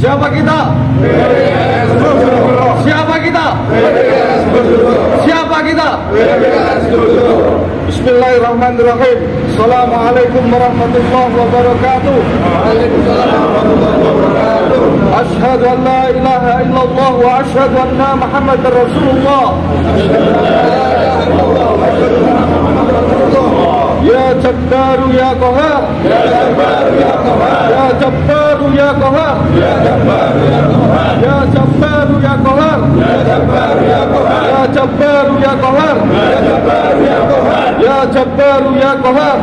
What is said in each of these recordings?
Siapa kita? Siapa kita? Siapa kita? Bismillahirrahmanirrahim. Assalamualaikum warahmatullahi wabarakatuh. Waalaikumsalam warahmatullahi wabarakatuh. Asyhadu an la ilaha illallah wa asyhadu anna Muhammadar Rasulullah. Ya Jabbaru ya Qahar, ya Jabbaru ya Qahar, ya Jabbaru ya Qahar, ya Jabbaru ya Qahar, ya Jabbaru ya Qahar, ya Jabbaru ya Qahar, ya Jabbaru ya Qahar, ya Jabbaru ya Qahar, ya Jabbaru ya Qahar,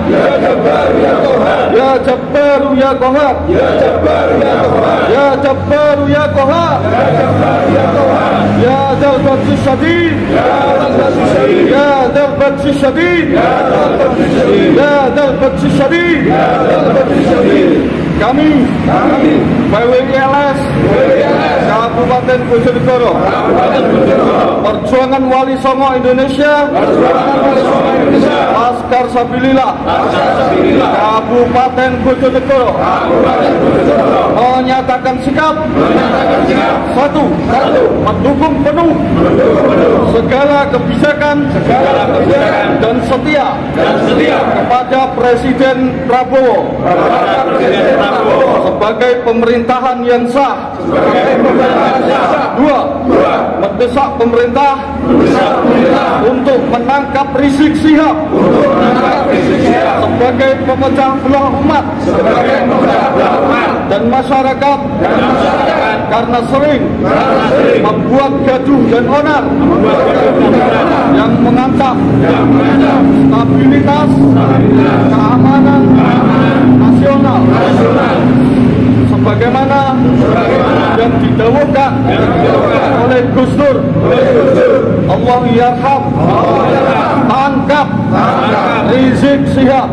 ya Jabbaru ya Qahar, ya Jabbaru ya Qahar, ya Jabbaru ya Qahar, ya Jabbaru ya Qahar, ya Jabbaru ya Qahar, ya Dzal Batsi Syadid, ya Dzal Batsi Syadid, ya Dzal Batsi Syadid, ya Dzal Batsi Syadid, ya Dzal Batsi Syadid, ya Dzal Batsi Syadid. Kami PWILS Kabupaten Bojonegoro, Perjuangan Wali Songo Indonesia, Laskar Sabilillah Kabupaten Bojonegoro menyatakan sikap satu, mendukung penuh segala kebijakan dan setia kepada Presiden Prabowo sebagai pemerintahan yang sah. Dua, mendesak pemerintah untuk menangkap Rizik Syihab sebagai pemecah belah umat dan masyarakat karena sering membuat gaduh dan onar yang mengancam stabilitas keamanan nasional sebagaimana yang didawuhkan oleh Gus Dur. Allah yarham, tangkap Rizik Syihab.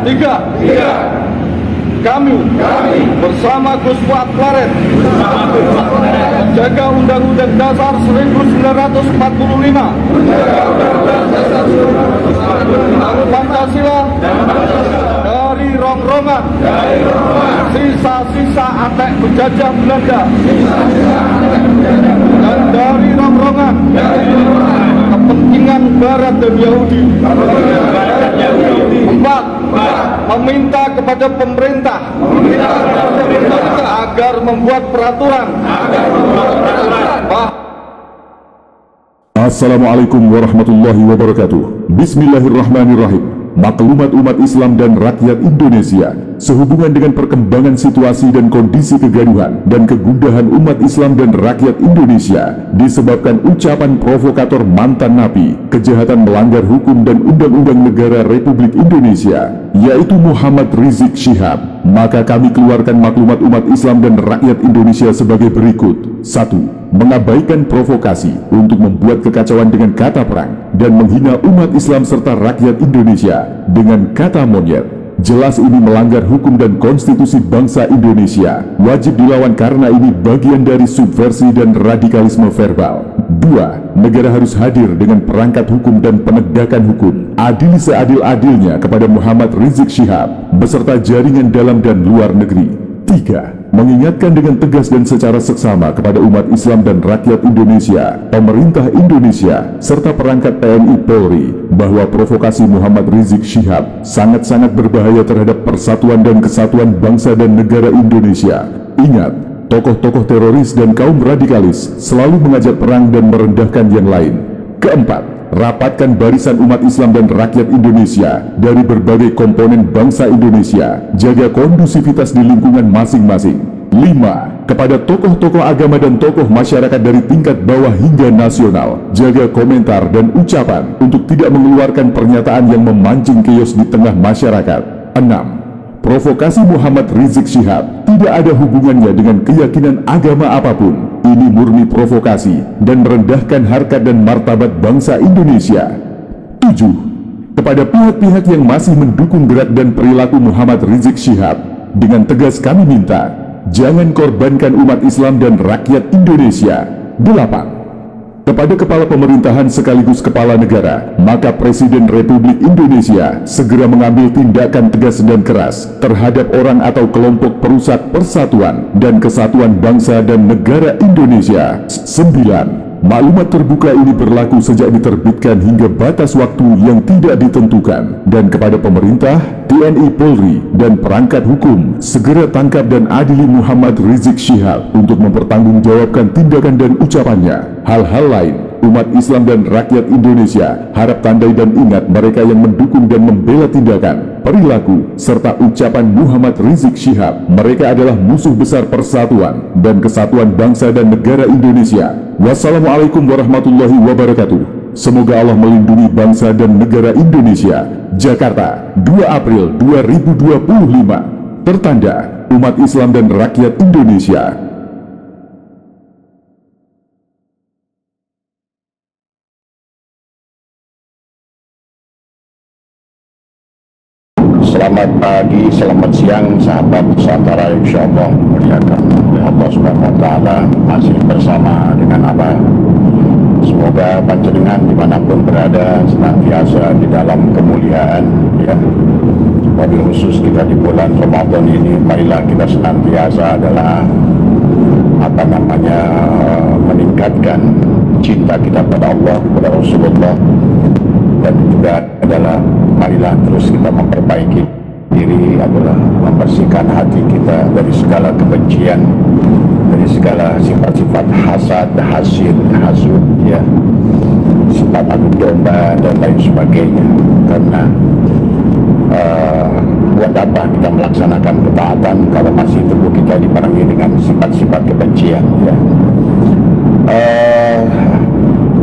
Tiga, kami bersama Gus Fuad Klaret menjaga Undang-Undang Dasar 1945 dan Pancasila dari rongrongan sisa-sisa atek penjajah Belanda dan dari rongrongan kepentingan Barat dan Yahudi. Empat, meminta kepada pemerintah agar membuat peraturan. Assalamualaikum warahmatullahi wabarakatuh. Bismillahirrahmanirrahim. Maklumat umat Islam dan rakyat Indonesia sehubungan dengan perkembangan situasi dan kondisi kegaduhan dan kegundahan umat Islam dan rakyat Indonesia disebabkan ucapan provokator mantan napi kejahatan melanggar hukum dan undang-undang negara Republik Indonesia, yaitu Muhammad Rizik Syihab, maka kami keluarkan maklumat umat Islam dan rakyat Indonesia sebagai berikut. 1. Mengabaikan provokasi untuk membuat kekacauan dengan kata perang dan menghina umat Islam serta rakyat Indonesia dengan kata monyet. Jelas ini melanggar hukum dan konstitusi bangsa Indonesia, wajib dilawan karena ini bagian dari subversi dan radikalisme verbal. 2. Negara harus hadir dengan perangkat hukum dan penegakan hukum adil seadil-adilnya kepada Muhammad Rizik Syihab beserta jaringan dalam dan luar negeri. 3. Mengingatkan dengan tegas dan secara seksama kepada umat Islam dan rakyat Indonesia, pemerintah Indonesia, serta perangkat TNI Polri bahwa provokasi Muhammad Rizik Syihab sangat-sangat berbahaya terhadap persatuan dan kesatuan bangsa dan negara Indonesia. Ingat, tokoh-tokoh teroris dan kaum radikalis selalu mengajak perang dan merendahkan yang lain. Keempat, rapatkan barisan umat Islam dan rakyat Indonesia dari berbagai komponen bangsa Indonesia, jaga kondusivitas di lingkungan masing-masing. 5. Kepada tokoh-tokoh agama dan tokoh masyarakat dari tingkat bawah hingga nasional, jaga komentar dan ucapan untuk tidak mengeluarkan pernyataan yang memancing chaos di tengah masyarakat. 6. Provokasi Muhammad Rizik Syihab tidak ada hubungannya dengan keyakinan agama apapun. Ini murni provokasi dan merendahkan harkat dan martabat bangsa Indonesia. 7. Kepada pihak-pihak yang masih mendukung gerak dan perilaku Muhammad Rizik Syihab, dengan tegas kami minta, jangan korbankan umat Islam dan rakyat Indonesia. 8. Kepada kepala pemerintahan sekaligus kepala negara, maka Presiden Republik Indonesia segera mengambil tindakan tegas dan keras terhadap orang atau kelompok perusak persatuan dan kesatuan bangsa dan negara Indonesia. 9. Maklumat terbuka ini berlaku sejak diterbitkan hingga batas waktu yang tidak ditentukan, dan kepada pemerintah, TNI Polri, dan perangkat hukum segera tangkap dan adili Muhammad Rizik Syihab untuk mempertanggungjawabkan tindakan dan ucapannya. Hal-hal lain, umat Islam dan rakyat Indonesia harap tandai dan ingat mereka yang mendukung dan membela tindakan, perilaku, serta ucapan Muhammad Rizik Syihab. Mereka adalah musuh besar persatuan dan kesatuan bangsa dan negara Indonesia. Wassalamualaikum warahmatullahi wabarakatuh. Semoga Allah melindungi bangsa dan negara Indonesia. Jakarta, 2 April 2025. Tertanda umat Islam dan rakyat Indonesia. Selamat pagi, selamat siang sahabat Nusantara, insyaallah muliakan oleh Allah Subhanahu wa taala, masih bersama dengan Abah. Semoga panjenengan dimanapun berada senantiasa di dalam kemuliaan, ya. Wabil khusus kita di bulan Ramadan ini, marilah kita senantiasa adalah meningkatkan cinta kita pada Allah, kepada Rasulullah, dan juga adalah marilah terus kita memperbaiki diri, adalah membersihkan hati kita dari segala kebencian, dari segala sifat-sifat hasad, hasud, ya, sifat adu domba dan lain sebagainya. Karena buat apa kita melaksanakan ketaatan kalau masih tubuh kita diperangi dengan sifat-sifat kebencian, ya.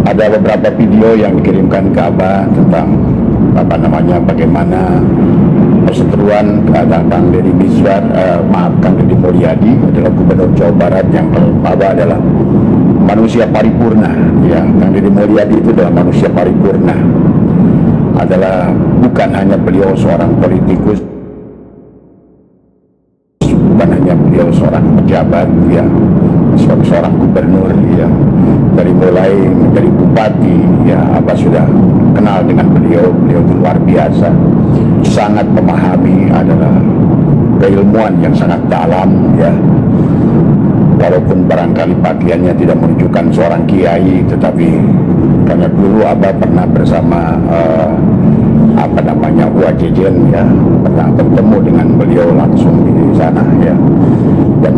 Ada beberapa video yang dikirimkan ke Abah tentang bagaimana perseteruan Kang Deddy Mizwar, Kang Deddy Mulyadi adalah Gubernur Jawa Barat, yang Abah adalah manusia paripurna, ya. Kang Deddy Mulyadi itu adalah manusia paripurna, adalah bukan hanya beliau seorang politikus, bukan hanya beliau seorang pejabat, ya, seorang gubernur, ya. Dari mulai menjadi bupati, ya, Abah sudah kenal dengan beliau. Beliau itu luar biasa, sangat memahami, adalah keilmuan yang sangat dalam, ya. Walaupun barangkali pakaiannya tidak menunjukkan seorang kiai, tetapi karena dulu Abah pernah bersama Uwa Jejen, ya, pernah bertemu dengan beliau langsung di sana, ya. Dan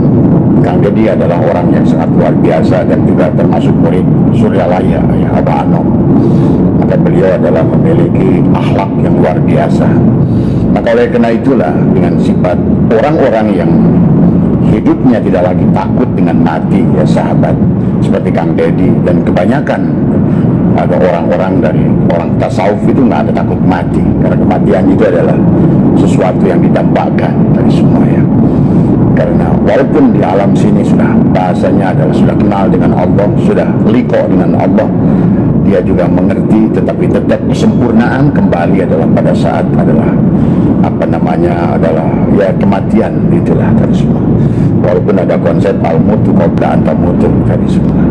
Kang Deddy adalah orang yang sangat luar biasa dan juga termasuk murid Suryalaya, ya, Abah Anom. Maka beliau adalah memiliki akhlak yang luar biasa. Maka oleh karena itulah, dengan sifat orang-orang yang hidupnya tidak lagi takut dengan mati, ya sahabat, seperti Kang Deddy, dan kebanyakan ada orang-orang dari orang tasawuf itu nggak ada takut mati, karena kematian itu adalah sesuatu yang didambakan dari semua, ya. Karena walaupun di alam sini sudah bahasanya adalah sudah kenal dengan Allah, sudah liko dengan Allah, dia juga mengerti, tetapi tetap kesempurnaan kembali adalah pada saat adalah ya kematian, itulah tadi semua. Walaupun ada konsep al-mutu qabla an tamutu tadi semua.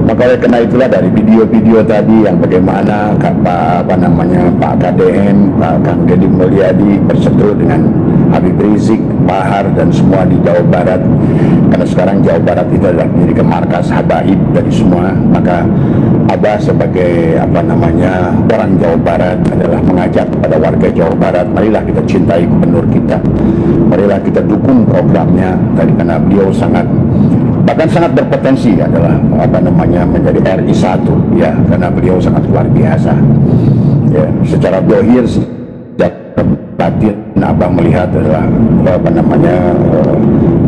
Maka oleh karena itulah dari video-video tadi yang bagaimana Pak KDM, Pak Kang Deddy Mulyadi berseteru dengan Habib Rizik, Bahar, dan semua di Jawa Barat. Karena sekarang Jawa Barat itu adalah menjadi markas habaib dari semua. Maka Abah sebagai orang Jawa Barat adalah mengajak kepada warga Jawa Barat, marilah kita cintai gubernur kita, marilah kita dukung programnya tadi, karena beliau bahkan sangat berpotensi adalah menjadi RI 1, ya, karena beliau sangat luar biasa, ya, secara dohir, secara batin. Abah melihat adalah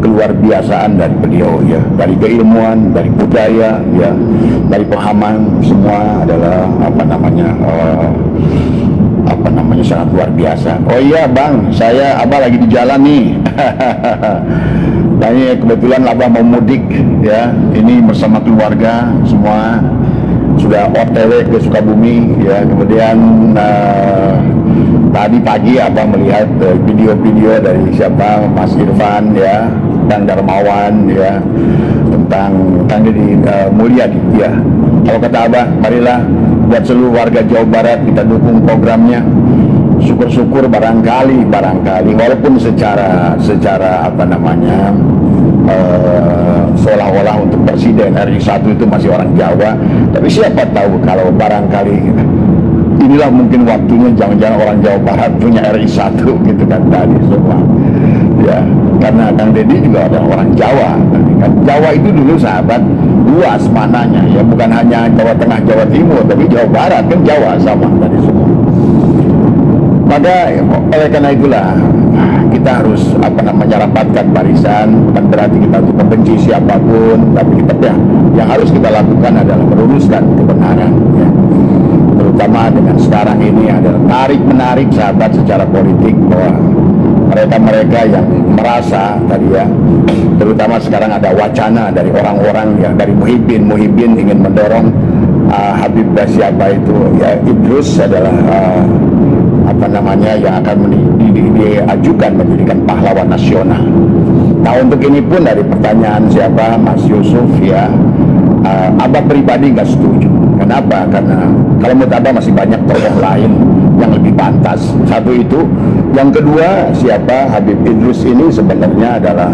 keluar biasaan dari beliau, ya, dari keilmuan, dari budaya, ya, dari pemahaman, semua adalah sangat luar biasa. Oh iya Bang, Abah lagi di jalan nih. Ini kebetulan Abah mau mudik, ya, ini bersama keluarga semua sudah OTW ke Sukabumi, ya. Kemudian tadi pagi Abah melihat video-video dari Mas Irfan, ya, tentang Darmawan, ya, tentang Deddy Mulyadi, ya. Kalau kata Abah, marilah buat seluruh warga Jawa Barat kita dukung programnya. Syukur-syukur barangkali walaupun secara apa namanya seolah-olah untuk presiden RI 1 itu masih orang Jawa, tapi siapa tahu kalau barangkali inilah mungkin waktunya jangan-jangan orang Jawa Barat punya RI 1 gitu kan tadi semua. Ya, karena Kang Deddy juga ada orang Jawa. Kan Jawa itu dulu sahabat luas maknanya, ya, bukan hanya Jawa Tengah, Jawa Timur, tapi Jawa Barat kan Jawa sama tadi semua. Maka oleh karena itulah kita harus apa namanya rapatkan barisan, bukan berarti kita untuk membenci siapapun, tapi kita yang harus kita lakukan adalah meluruskan kebenaran, ya. Terutama dengan sekarang ini adalah tarik-menarik sahabat secara politik, bahwa mereka-mereka yang merasa tadi, ya, terutama sekarang ada wacana dari orang-orang yang dari Muhyiddin ingin mendorong Habib siapa itu, ya, Idrus adalah apa namanya yang akan diajukan menjadikan pahlawan nasional. Nah, untuk ini pun dari pertanyaan siapa Mas Yusuf, ya, Abah pribadi nggak setuju. Kenapa? Karena kalau menurut Abah masih banyak tokoh lain yang lebih pantas. Satu itu. Yang kedua, siapa Habib Idrus ini sebenarnya adalah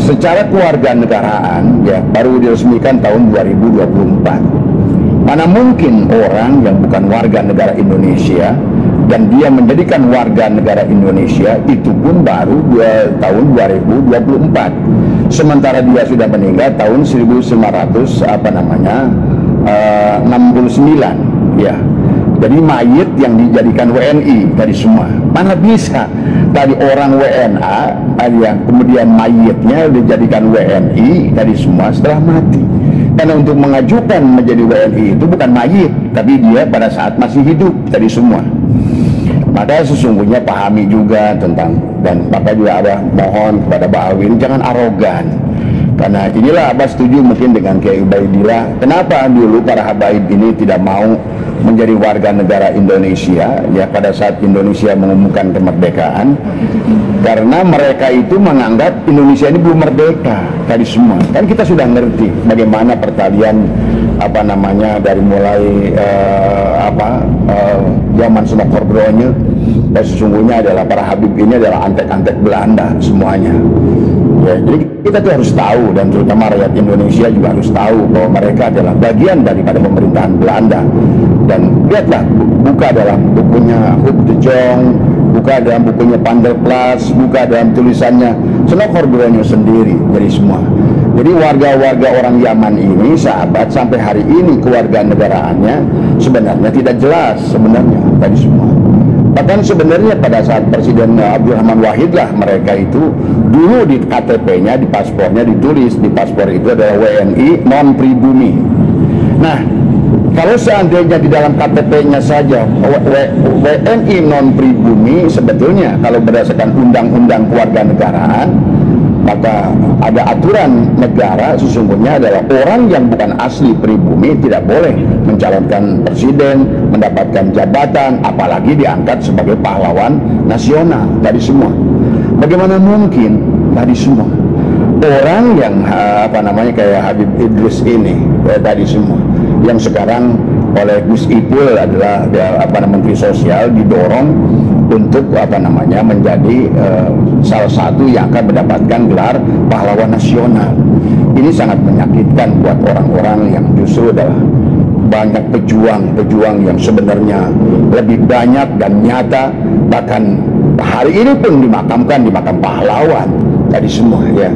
secara kewarganegaraan, ya, baru diresmikan tahun 2024. Mana mungkin orang yang bukan warga negara Indonesia dan dia menjadikan warga negara Indonesia itu pun baru tahun 2024. Sementara dia sudah meninggal tahun 1969, ya. Jadi mayit yang dijadikan WNI tadi semua. Mana bisa tadi orang WNA yang kemudian mayitnya dijadikan WNI tadi semua setelah mati. Karena untuk mengajukan menjadi WNI itu bukan mayit, tapi dia pada saat masih hidup tadi semua. Maka sesungguhnya pahami juga tentang, dan Bapak juga ada mohon kepada Pak Alwin jangan arogan. Karena inilah Abah setuju mungkin dengan Kiai Ubaidillah. Kenapa dulu para habaib ini tidak mau menjadi warga negara Indonesia, ya, pada saat Indonesia mengumumkan kemerdekaan? Karena mereka itu menganggap Indonesia ini belum merdeka tadi semua. Kan kita sudah ngerti bagaimana pertalian apa namanya dari mulai zaman Sunan Kordronye, dan sesungguhnya adalah para habib ini adalah antek-antek Belanda semuanya. Ya, jadi kita tuh harus tahu, dan terutama rakyat Indonesia juga harus tahu bahwa mereka adalah bagian daripada pemerintahan Belanda. Dan lihatlah, buka dalam bukunya Huub de Jong, buka dalam bukunya Panderplas, buka dalam tulisannya Sunan Kordronye sendiri, jadi semua. Jadi warga-warga orang Yaman ini sahabat sampai hari ini kewarganegaraannya sebenarnya tidak jelas sebenarnya tadi semua. Bahkan sebenarnya pada saat Presiden Abdurrahman Wahid lah, mereka itu dulu di KTP-nya, di paspornya ditulis, di paspor itu adalah WNI non pribumi. Nah, kalau seandainya di dalam KTP-nya saja WNI non pribumi, sebetulnya kalau berdasarkan undang-undang kewarganegaraan, maka ada aturan negara sesungguhnya adalah orang yang bukan asli pribumi tidak boleh mencalonkan presiden, mendapatkan jabatan, apalagi diangkat sebagai pahlawan nasional tadi semua. Bagaimana mungkin tadi semua orang yang apa namanya kayak Habib Idrus ini tadi semua, yang sekarang oleh Gus Ipul adalah Menteri Sosial, didorong untuk apa namanya menjadi salah satu yang akan mendapatkan gelar pahlawan nasional. Ini sangat menyakitkan buat orang-orang yang justru adalah banyak pejuang yang sebenarnya lebih banyak dan nyata, bahkan hari ini pun dimakamkan di makam pahlawan tadi semua, ya,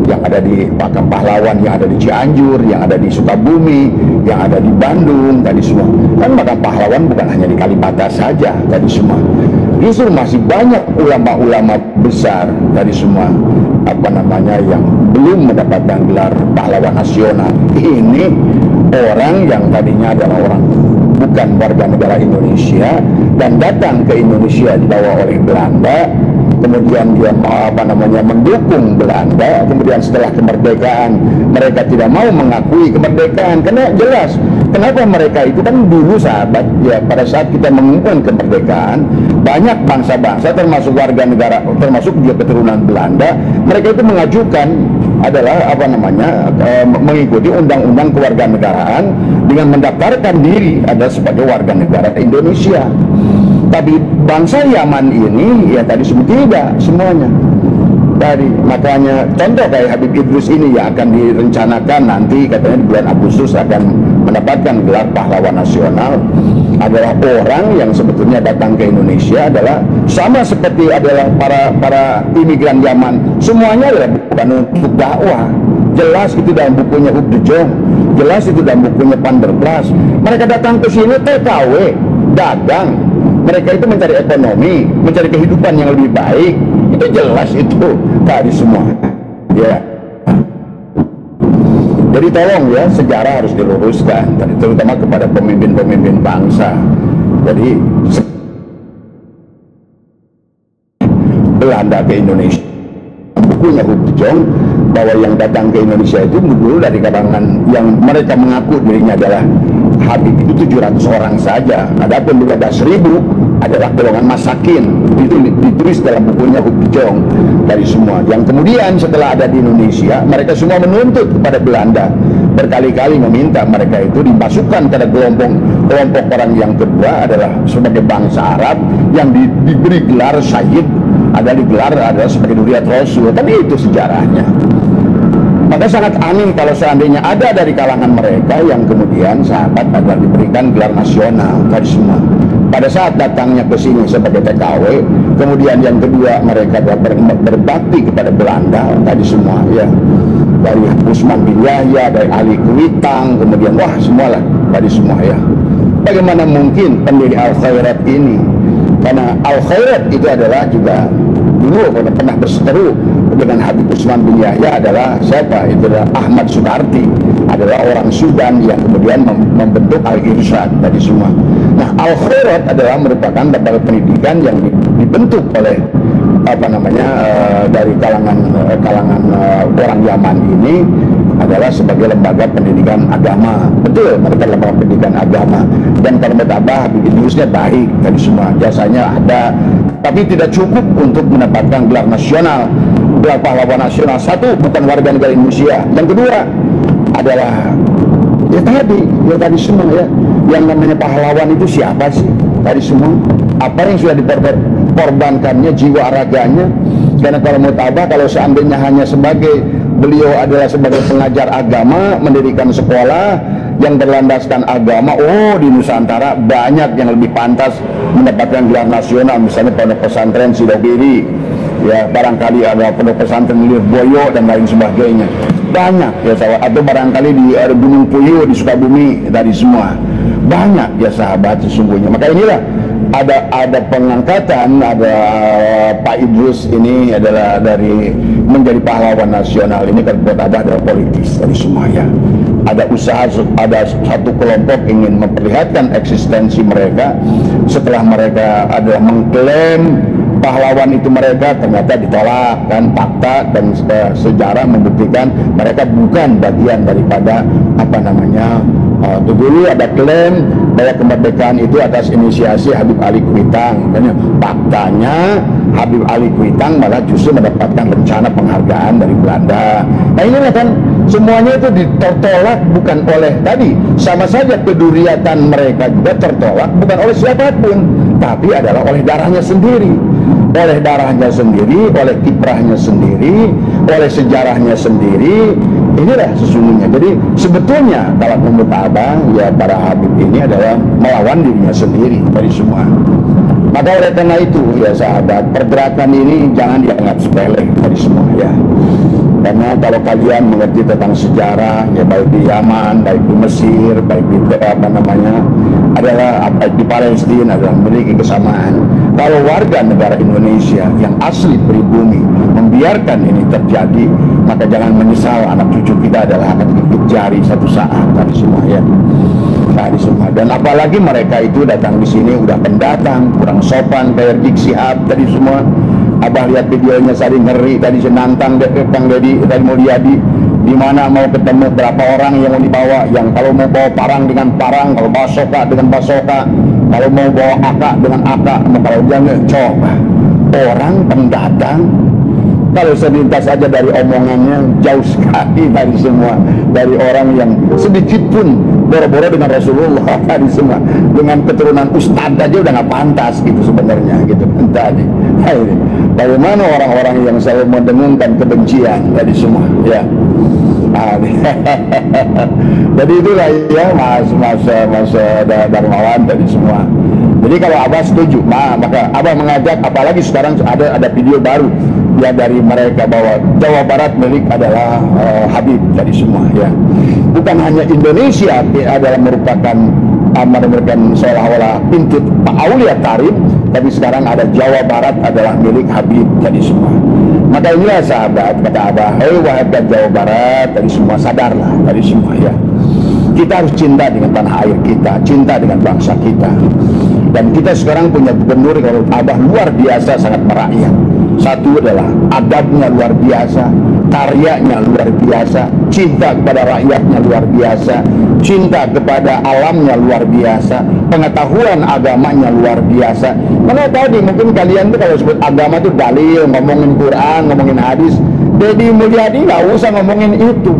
yang ada di makam pahlawan, yang ada di Cianjur, yang ada di Sukabumi, yang ada di Bandung tadi semua. Kan makam pahlawan bukan hanya di Kalibata saja tadi semua. Justru masih banyak ulama-ulama besar tadi semua apa namanya yang belum mendapatkan gelar pahlawan nasional. Ini orang yang tadinya adalah orang bukan warga negara Indonesia dan datang ke Indonesia dibawa oleh Belanda, kemudian dia mendukung Belanda, kemudian setelah kemerdekaan mereka tidak mau mengakui kemerdekaan. Karena jelas kenapa mereka itu kan dulu sahabat ya, pada saat kita mengumumkan kemerdekaan, banyak bangsa-bangsa termasuk warga negara, termasuk juga keturunan Belanda, mereka itu mengajukan adalah mengikuti undang-undang kewarganegaraan dengan mendaftarkan diri adalah sebagai warga negara Indonesia. Tapi bangsa Yaman ini ya tadi tidak semuanya. Tadi makanya contoh kayak Habib Idrus ini yang akan direncanakan nanti katanya di bulan Agustus akan mendapatkan gelar pahlawan nasional, adalah orang yang sebetulnya datang ke Indonesia adalah sama seperti adalah para imigran Yaman, semuanya adalah bukan untuk dakwah. Jelas itu dalam bukunya Huub de Jong, jelas itu dalam bukunya Van der Plas. Mereka datang ke sini TKW, dagang, mereka itu mencari ekonomi, mencari kehidupan yang lebih baik. Itu jelas itu tadi semua ya. Jadi tolong ya, sejarah harus diluruskan, terutama kepada pemimpin-pemimpin bangsa. Jadi Belanda ke Indonesia, bukunya Huub de Jong, bahwa yang datang ke Indonesia itu dulu dari kalangan yang mereka mengaku dirinya adalah Habib itu 700 orang saja. Adapun 15.000 adalah golongan masakin. Itu ditulis dalam bukunya Huub de Jong dari semua. Yang kemudian setelah ada di Indonesia, mereka semua menuntut kepada Belanda, berkali-kali meminta mereka itu dimasukkan pada kelompok orang yang kedua adalah sebagai bangsa Arab yang diberi gelar Sayyid, ada digelar adalah sebagai Nuriyat Rasul. Kan itu sejarahnya. Maka sangat aneh kalau seandainya ada dari kalangan mereka yang kemudian sahabat adalah diberikan gelar nasional tadi semua. Pada saat datangnya ke sini sebagai TKW, kemudian yang kedua mereka berbakti kepada Belanda tadi semua ya. Dari Usman bin Yahya, dari Ali Kuitang, kemudian wah semualah tadi semua ya. Bagaimana mungkin pendiri Al-Khairat ini? Karena Al-Khairat itu adalah juga dulu pernah berseteru dengan Habib Usman bin Yahya adalah siapa? Itu adalah Ahmad Sukarti, adalah orang Sudan yang kemudian membentuk Al-Irsyad tadi semua. Nah, Al-Khairat adalah merupakan lembaga pendidikan yang dibentuk oleh dari kalangan orang Yaman ini adalah sebagai lembaga pendidikan agama. Betul, mereka lembaga pendidikan agama. Dan kalau bertambah Habib Idrusnya baik tadi semua, jasanya ada, tapi tidak cukup untuk mendapatkan gelar nasional, gelar pahlawan nasional. Satu, bukan warga negara Indonesia. Yang kedua adalah ya tadi semua ya, yang namanya pahlawan itu siapa sih tadi semua? Apa yang sudah dikorbankannya jiwa raganya? Karena kalau mau tabah, kalau seandainya hanya sebagai beliau adalah sebagai pengajar agama, mendirikan sekolah yang berlandaskan agama, oh di Nusantara banyak yang lebih pantas mendapatkan gelar nasional, misalnya pondok pesantren Sidogiri, ya barangkali ada pondok pesantren Lirboyo dan lain sebagainya, banyak ya sahabat. Atau barangkali di Gunung Puyuh di Sukabumi tadi semua, banyak ya sahabat sesungguhnya. Maka inilah ada pengangkatan, ada Pak Idrus ini adalah dari menjadi pahlawan nasional ini kan buat adalah politis tadi semua ya. Ada usaha, ada satu kelompok ingin memperlihatkan eksistensi mereka setelah mereka adalah mengklaim pahlawan itu mereka, ternyata ditolak kan, fakta dan sejarah membuktikan mereka bukan bagian daripada dulu ada klaim bahwa kemerdekaan itu atas inisiasi Habib Ali Kuitang. Faktanya Habib Ali Kuitang malah justru mendapatkan rencana penghargaan dari Belanda. Nah inilah kan semuanya itu tertolak bukan oleh tadi, sama saja keduriatan mereka juga tertolak bukan oleh siapapun, tapi adalah oleh darahnya sendiri. Oleh darahnya sendiri, oleh kiprahnya sendiri, oleh sejarahnya sendiri. Inilah sesungguhnya. Jadi sebetulnya kalau menurut abang ya, para Habib ini adalah melawan dirinya sendiri dari semua. Maka oleh karena itu ya sahabat, pergerakan ini jangan dianggap sepele dari semua ya. Karena kalau kalian mengerti tentang sejarah ya, baik di Yaman, baik di Mesir, baik di di Palestina adalah memiliki kesamaan. Kalau warga negara Indonesia yang asli pribumi membiarkan ini terjadi, maka jangan menyesal anak cucu kita adalah akan gigit jari satu saat tadi semua ya. Tadi semua. Dan apalagi mereka itu datang di sini udah pendatang, kurang sopan kayak Rizik Sihab tadi semua. Abah lihat videonya tadi ngeri, tadi senantang Kang Deddy tadi Mulyadi, di mana mau ketemu berapa orang yang mau dibawa, yang kalau mau bawa parang dengan parang, kalau basoka dengan basoka, kalau mau bawa akak dengan akak, kalau dia coba orang pendatang. Kalau selintas saja dari omongannya jauh sekali dari semua, dari orang yang sedikit pun boro-boro dengan Rasulullah tadi semua, dengan keturunan ustadz aja udah nggak pantas gitu sebenarnya gitu tadi. Bagaimana orang-orang yang selalu mendengungkan kebencian tadi semua ya. Jadi itulah ya Mas Darmawan tadi semua. Jadi kalau Abah setuju, maka Abah mengajak, apalagi sekarang ada video baru ya dari mereka bahwa Jawa Barat milik adalah Habib tadi semua ya. Bukan hanya Indonesia adalah merupakan seolah-olah pintu Pak Aulia Tarim, tapi sekarang ada Jawa Barat adalah milik Habib tadi semua. Maka inilah sahabat, kata Abah, hei warga Jawa Barat tadi semua, sadarlah tadi semua ya. Kita harus cinta dengan tanah air kita, cinta dengan bangsa kita. Dan kita sekarang punya gubernur kalau Abah luar biasa, sangat merakyat. Satu adalah adabnya luar biasa, karyanya luar biasa, cinta kepada rakyatnya luar biasa, cinta kepada alamnya luar biasa, pengetahuan agamanya luar biasa. Karena tadi mungkin kalian tuh kalau sebut agama itu dalil, ngomongin Quran, ngomongin hadis. Deddy Mulyadi nggak usah ngomongin itu,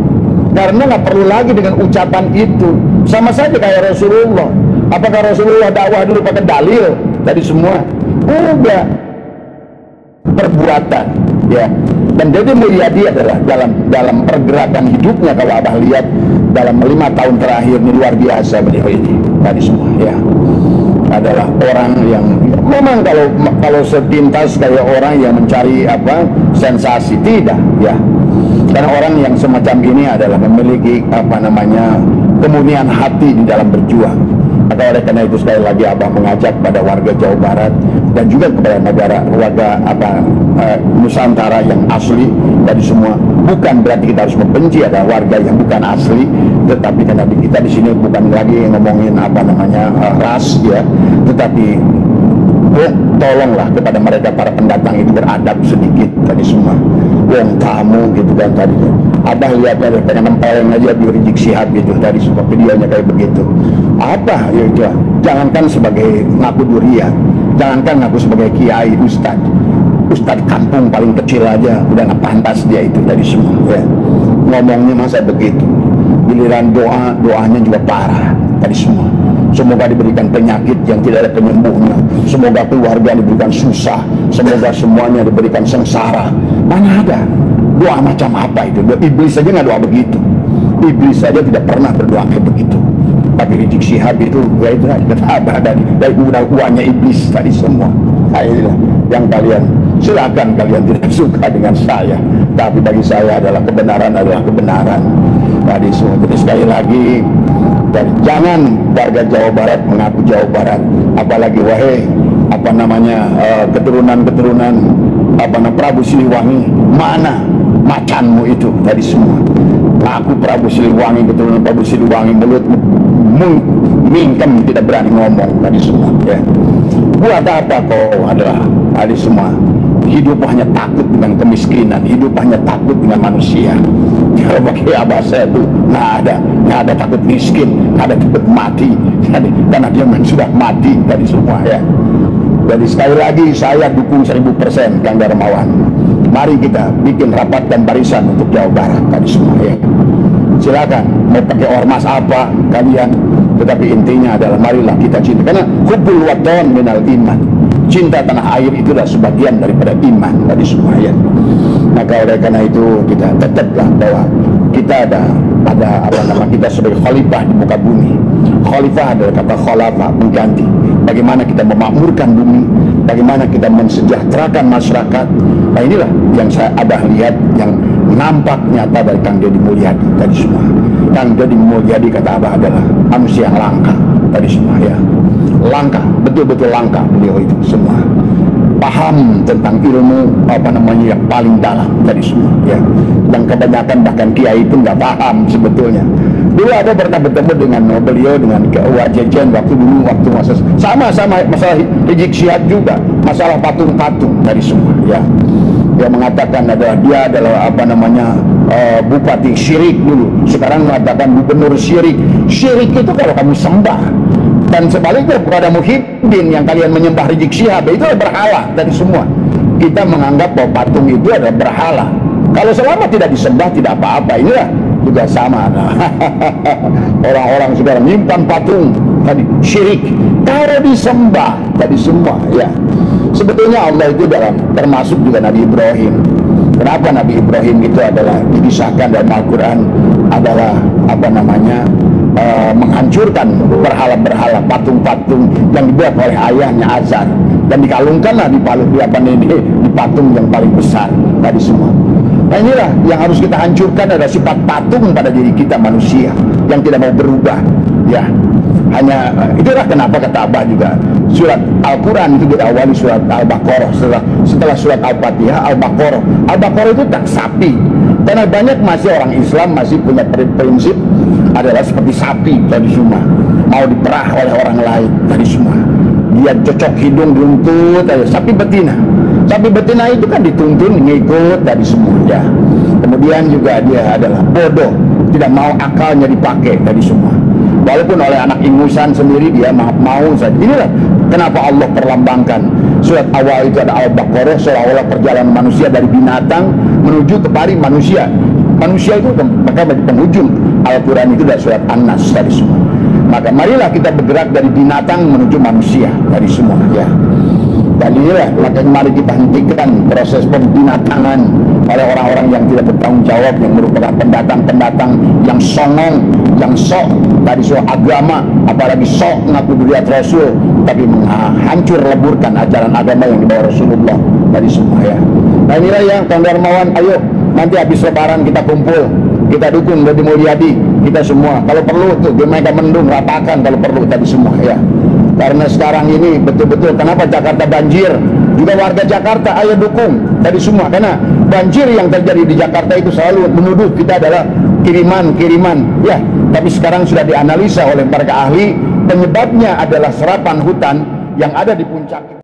karena nggak perlu lagi dengan ucapan itu. Sama saja kayak Rasulullah. Apakah Rasulullah dakwah dulu pakai dalil tadi semua? Enggak, perbuatan ya. Dan Deddy Mulyadi adalah dalam pergerakan hidupnya, kalau Abah lihat dalam 5 tahun terakhir ini luar biasa beliau ini tadi semua ya. Adalah orang yang memang kalau sepintas kayak orang yang mencari sensasi, tidak ya. Karena orang yang semacam ini adalah memiliki kemurnian hati di dalam berjuang. Maka oleh karena itu sekali lagi Abah mengajak pada warga Jawa Barat dan juga kepada warga Nusantara yang asli dari semua. Bukan berarti kita harus membenci ada warga yang bukan asli, tetapi karena kita di sini bukan lagi ngomongin ras ya, tetapi tolonglah kepada mereka para pendatang itu beradab sedikit tadi semua. Wong tamu gitu kan tadi. Abah lihat ada pengen nempelin aja di Rizik Syihab itu tadi semua videonya kayak begitu. Apa ya itu? Jangankan sebagai ngaku durian, jangankan ngaku sebagai kiai ustad kampung paling kecil aja udah nggak pantas dia itu tadi semua ya. Ngomongnya masa begitu. Giliran doanya juga parah tadi semua. Semoga diberikan penyakit yang tidak ada penyembuhnya. Semoga keluarga diberikan susah. Semoga semuanya diberikan sengsara. Mana ada doa macam apa itu? Iblis saja nggak doa begitu. Iblis saja tidak pernah berdoa kayak begitu. Tapi Rizik Syihab itu ya itu dari uangnya iblis tadi semua. Inilah yang kalian silakan, kalian tidak suka dengan saya, tapi bagi saya adalah kebenaran tadi semua. Jadi sekali lagi, dan jangan warga Jawa Barat mengaku Jawa Barat, apalagi wahai keturunan Prabu Siliwangi, mana macanmu itu tadi semua. Aku Prabu Siliwangi, keturunan Prabu Siliwangi, mulutmu mingkem, tidak berani ngomong tadi semua ya. Buat apa kau adalah tadi semua? Hidup hanya takut dengan kemiskinan, hidup hanya takut dengan manusia. Kalau bagi Abah saya itu nggak ada takut miskin, nggak ada takut mati, karena dia sudah mati tadi semua ya. Jadi sekali lagi saya dukung 1000% Kang Darmawan. Mari kita bikin rapat dan barisan untuk Jawa Barat tadi semua ya. Silakan mau pakai ormas apa kalian, tetapi intinya adalah marilah kita cinta, karena hubbul watan minal iman. Cinta tanah air itu adalah sebagian daripada iman tadi semua ya. Maka oleh karena itu kita tetaplah bahwa kita ada kita sebagai khalifah di muka bumi. Khalifah adalah kata khalafa, mengganti. Bagaimana kita memakmurkan bumi, bagaimana kita mensejahterakan masyarakat. Nah inilah yang saya Abah lihat yang nampak nyata dari Kang Deddy Mulyadi tadi semua. Kang Deddy Mulyadi kata Abah adalah manusia yang langka tadi semua ya. Langka, betul-betul langka beliau itu semua. Paham tentang ilmu yang paling dalam tadi semua ya. Dan kebanyakan bahkan kiai pun nggak paham sebetulnya Dulu ada pernah bertemu dengan beliau dengan Wajejen waktu sama-sama masalah Rizik Syihab juga, masalah patung-patung dari semua ya. Dia mengatakan dia adalah bupati syirik dulu, sekarang mengatakan gubernur syirik. Syirik itu kalau kamu sembah, dan sebaliknya kepada Muhyiddin yang kalian menyembah Rizik Syihab itu adalah berhala dari semua. Kita menganggap bahwa patung itu adalah berhala. Kalau selama tidak disembah tidak apa-apa. Inilah juga sama. Orang-orang sekarang menyimpan patung tadi syirik, kalau disembah tadi semua ya. Sebetulnya Allah itu termasuk juga Nabi Ibrahim. Kenapa Nabi Ibrahim itu adalah dikisahkan dalam Al-Quran adalah menghancurkan berhala-berhala, patung-patung yang dibuat oleh ayahnya Azar, dan dikalungkanlah di patung yang paling besar tadi semua. Nah inilah yang harus kita hancurkan, adalah sifat patung pada diri kita manusia yang tidak mau berubah ya. Hanya itulah kenapa kata Abah juga surat Al-Quran itu diawali surat Al-Baqarah, setelah surat Al-Fatihah Al-Baqarah. Al-Baqarah itu tak sapi, karena banyak masih orang Islam masih punya prinsip adalah seperti sapi tadi semua, mau diperah oleh orang lain tadi semua. Dia cocok hidung diuntut, sapi betina. Sapi betina itu kan dituntun ngikut tadi semua ya. Kemudian juga dia adalah bodoh, tidak mau akalnya dipakai tadi semua. Walaupun oleh anak ingusan sendiri dia mau saja. Inilah kenapa Allah perlambangkan surat awal itu ada Al-Baqarah, seolah-olah perjalanan manusia dari binatang menuju kepada manusia. Manusia itu maka di penghujung Al-Quran itu dari surat An-Nas tadi semua. Maka marilah kita bergerak dari binatang menuju manusia tadi semua ya. Dan inilah maka mari kita hentikan proses pembinatangan oleh orang-orang yang tidak bertanggung jawab, yang merupakan pendatang-pendatang yang songong, yang sok dari soal agama, apalagi sok ngaku diriat Rasul, tapi menghancur leburkan ajaran agama yang dibawa Rasulullah tadi semua ya. Nah inilah yang Kang Darmawan, ayo nanti habis lebaran kita kumpul, kita dukung Deddy Mulyadi, kita semua. Kalau perlu tuh Mega Mendung ratakan kalau perlu tadi semua ya. Karena sekarang ini betul-betul kenapa Jakarta banjir, juga warga Jakarta ayo dukung tadi semua, karena banjir yang terjadi di Jakarta itu selalu menuduh kita adalah kiriman ya, tapi sekarang sudah dianalisa oleh para ahli, penyebabnya adalah serapan hutan yang ada di puncak.